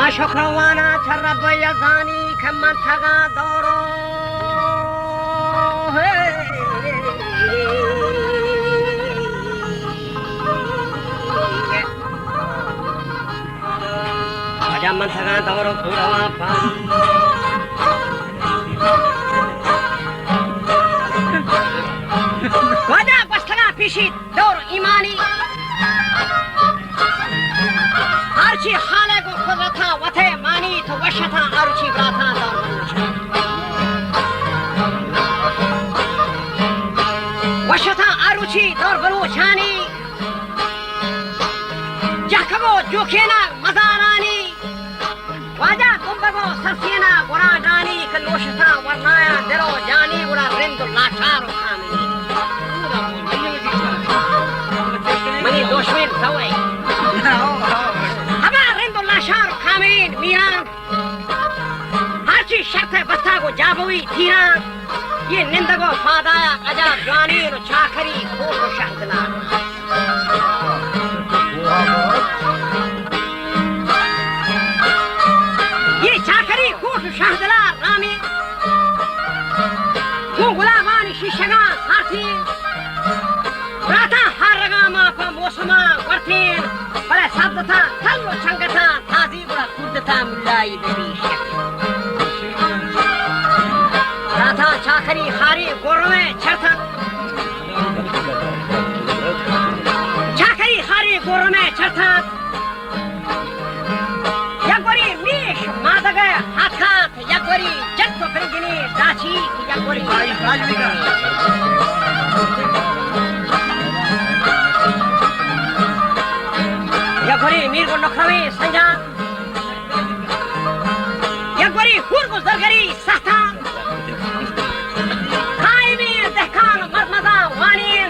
شكروانا ترب يزاني كمن تغا دورو من تغا دورو كوروا فان ودا بستغا پیشید دور ایمانی هرچی خالق و قدرتا وته مانی تو وشتا هرچی براتا دور وشتا هرچی دور بلوچانی جاکبو جوکینا مزارانی واجا گمبگو سرسینا ورادانی کلوشتا ورنایا درو جانی ورا رند لاشارو کامنی منی دوشمین سوی هما رند لاشارو کامین میران هرچی شرط بستاگو جابوی تیران یہ نندگو فادایا عجاب جوانی رو چاکری خوش و شهدنار شهدلار رامی گو گلابانی شیشگان سارتین راتا هر رگاما پا موسما ورتین بله سبزتا تل و چنگتا تازی برا کردتا ملایی ببیشک راتا چاکری خاری گرمه چرتا چاکری خاری گرمه چرتا یکوری میش مادگه حدخات یکوری جت و فرنگینی داچی یکوری یکوری میرگو نخوی سنجان یکوری خورگو زرگری سختان خای میر دهکان مرمزا وانین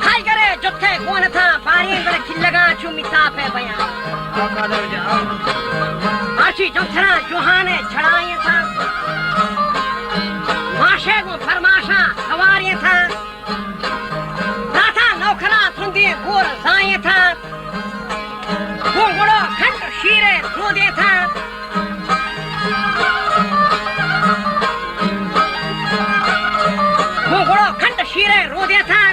خای گره جتکه گونتا بارین بره کلگا چو میتافه بیان आची जोथरा जोहाने छड़ाए था माशे को फरमाशा सवारिए था राता नौखरा सुंदी गोर जाए था गुंगड़ो खंड शीरे रोदे था गुंगड़ो खंड शीरे रोदे था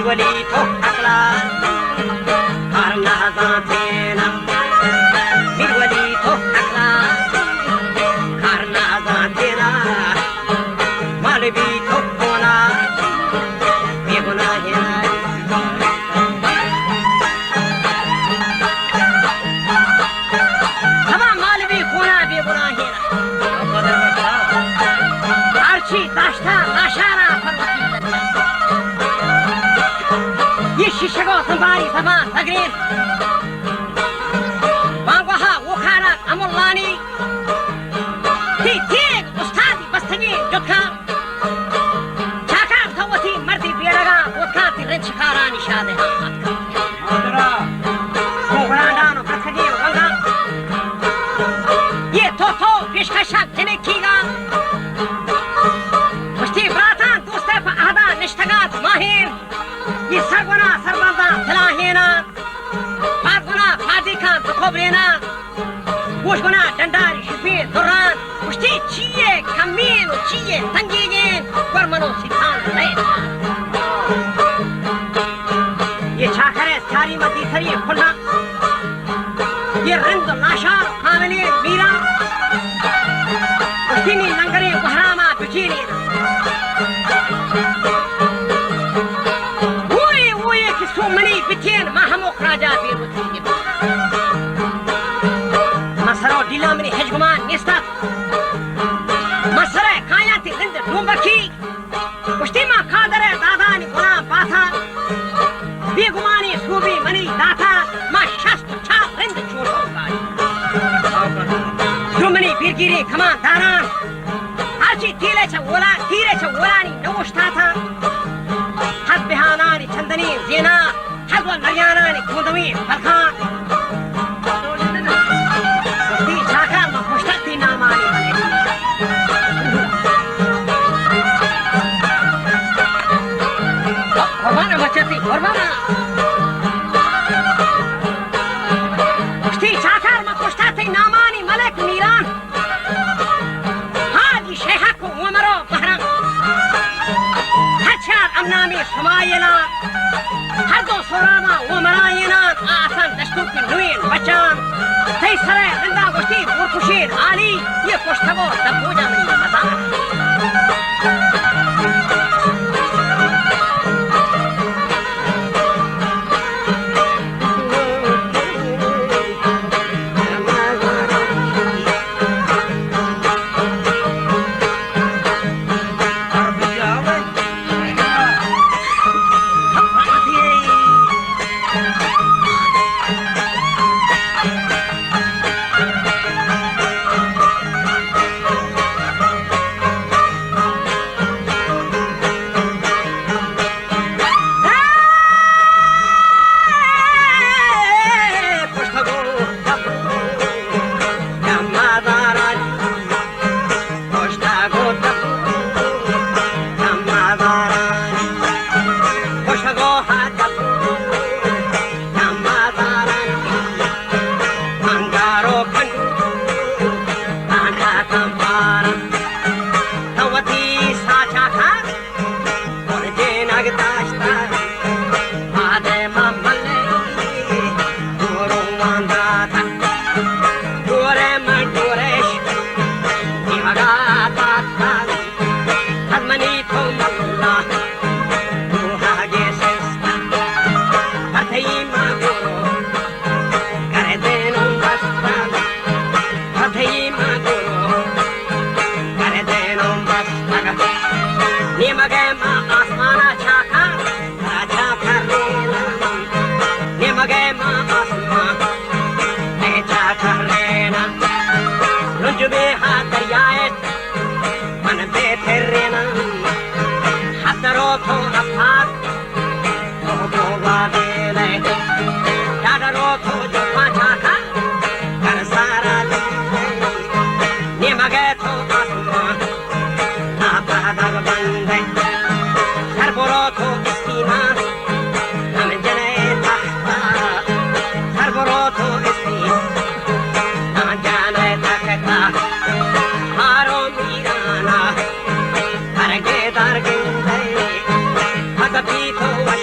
birwali to akla karna zatina birwali to akla karna zatina malbi to kona beguna hai hama malbi kona beguna hai archi dashta ashara ये शिशगो संभारी सभा सगरेन वांगवाहा वोखारा अमुल्लानी ती उस्तादी बस्तगी जुtka चाका थवती मर्दी बेड़गा वोखा ती रेंचकारा निशादे हां कोगराडानो कथगी वंगा ये तो पेशकशा जने कीगा मुस्ती ब्राता दोस्ते पर आदा निष्ठगात माहिर ये सरगुना सरबंदा फलाहेना फागुना फादिका दुखोबरेना बुशगुना डंडारी शिफे दुरान उष्टी चीये कमीन चीये तंगीगेन वर्मनो सितान लेता ये चाकरे थारी मती थरी खुला ये रंग लाशार कामले मीरा उष्टी नी लंगरे बहरामा बिचीनी many between Mahamok Raja Biruti. Masaro Dilamini Hejguman Nista Masare Kayati in the Lumbaki Ustima Kadare Dadani Guna Bata Bigumani Subi Mani Data Mashast Chap in the Churhokai Dumani Birgiri Kaman Daran Archi Tilecha Wolani Novostata Hasbihanani Chandani Zena Haswan Marianani Kudawi Falkan Di Chakar Mahushtakti Namani Hormana Machati Hormana Di Chakar Mahushtakti Namani Malek Miran Haji Shehaku Umaro Bahram Hachar Amnami Sumayela Hardo Sorama Umarayena Asan Dashtuki Nuin Bachan Taisare Linda Gosti Burkushin Ali Ye Koshtavo Tapuja Mani Mazar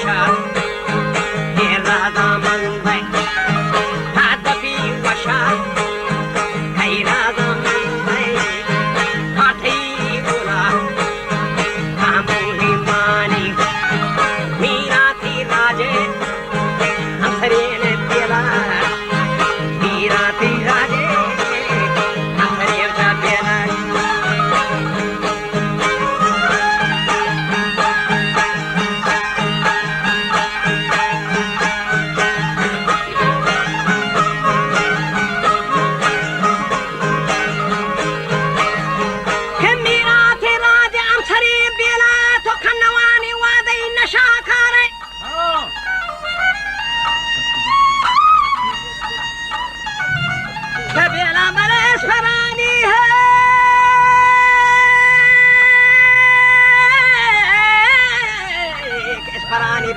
وشاد هيرادا منبي هدفي وشاد هيرادا منبي هاتي ولا كاموهي ماني ميراتي راجي همسرين بيلا ميراتي راجي همسرين بيلا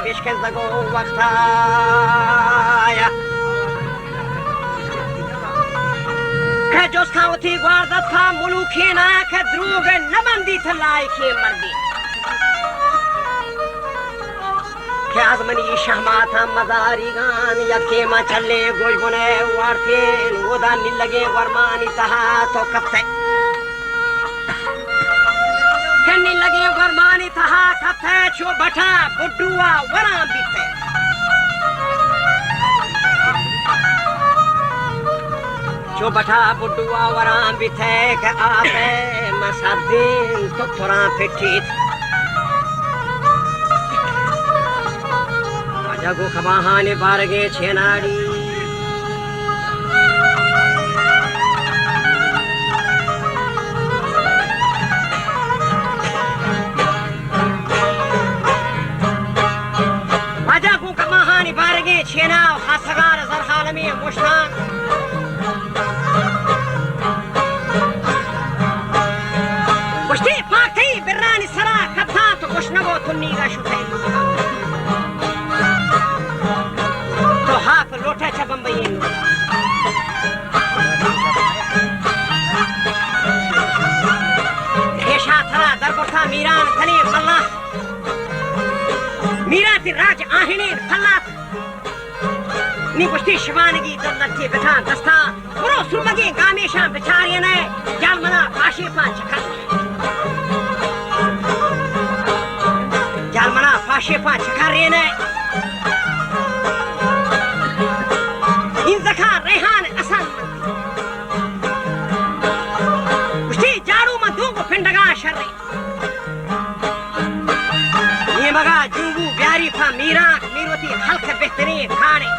पेशकश दगो वक्त आया के जोस खावती ग्वारदत था मुलूखे ना के द्रूग नबंदी थलाई के मर्दी के आजमनी शहमाता मजारी गान यके मा चले गोज बने वारतेन वदा नि लगे वरमानी तहा तो कत्ते कन्नी लगे वरमानी तहा कत्ते छो बठा बुड्डुआ वरा बिते छो बठा बुड्डुआ वरा बिते के आपे मसादिन तो थोड़ा पेटीत जगो खबाहाने बारगे छेनाड़ी जगो खबाहाने बारगे छेना खासगार जरहाल में मुश्तान कुश्ती पाकती बिर्रानी सरा कथा तो कुश्नगो तुन्नी का शुथे हाफ लोटा चा बम्बई रेशा थरा दरबोथा मीरान थने मल्ला मीराती राज आहिने फल्ला नी कुश्ती शिवानगी दल्लती बिठा दस्ता पुरो सुमगे गामेशा बिचारिये ने जालमना फाशे पांच खत जालमना फाशे पांच खरिये ने इंजखा रेहान असन कुश्ती जाड़ू में दूंगो पिंडगा शर्रे ये मगा जुंगू प्यारी फा मीरा मीरवती हल्के बेहतरीन खाने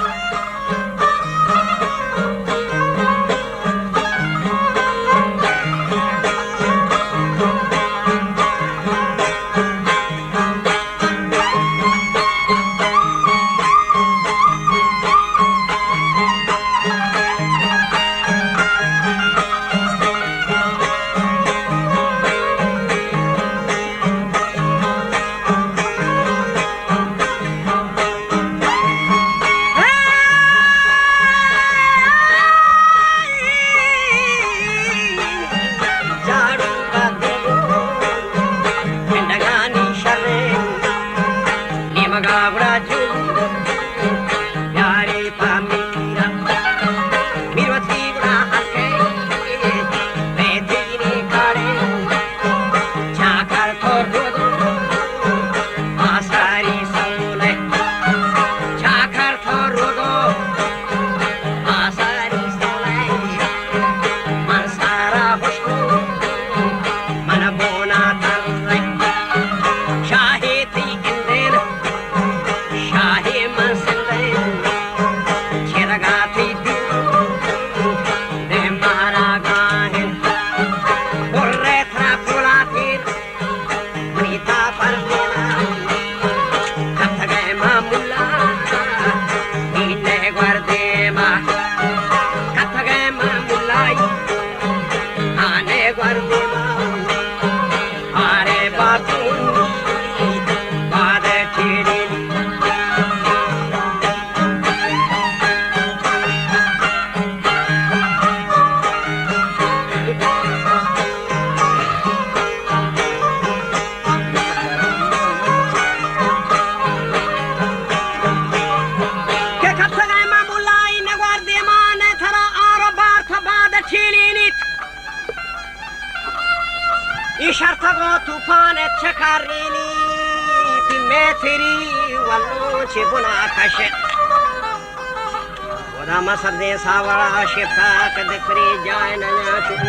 शाहे छिपुना कश ओदा मसर दे सावड़ा शिफा कद करी जाए न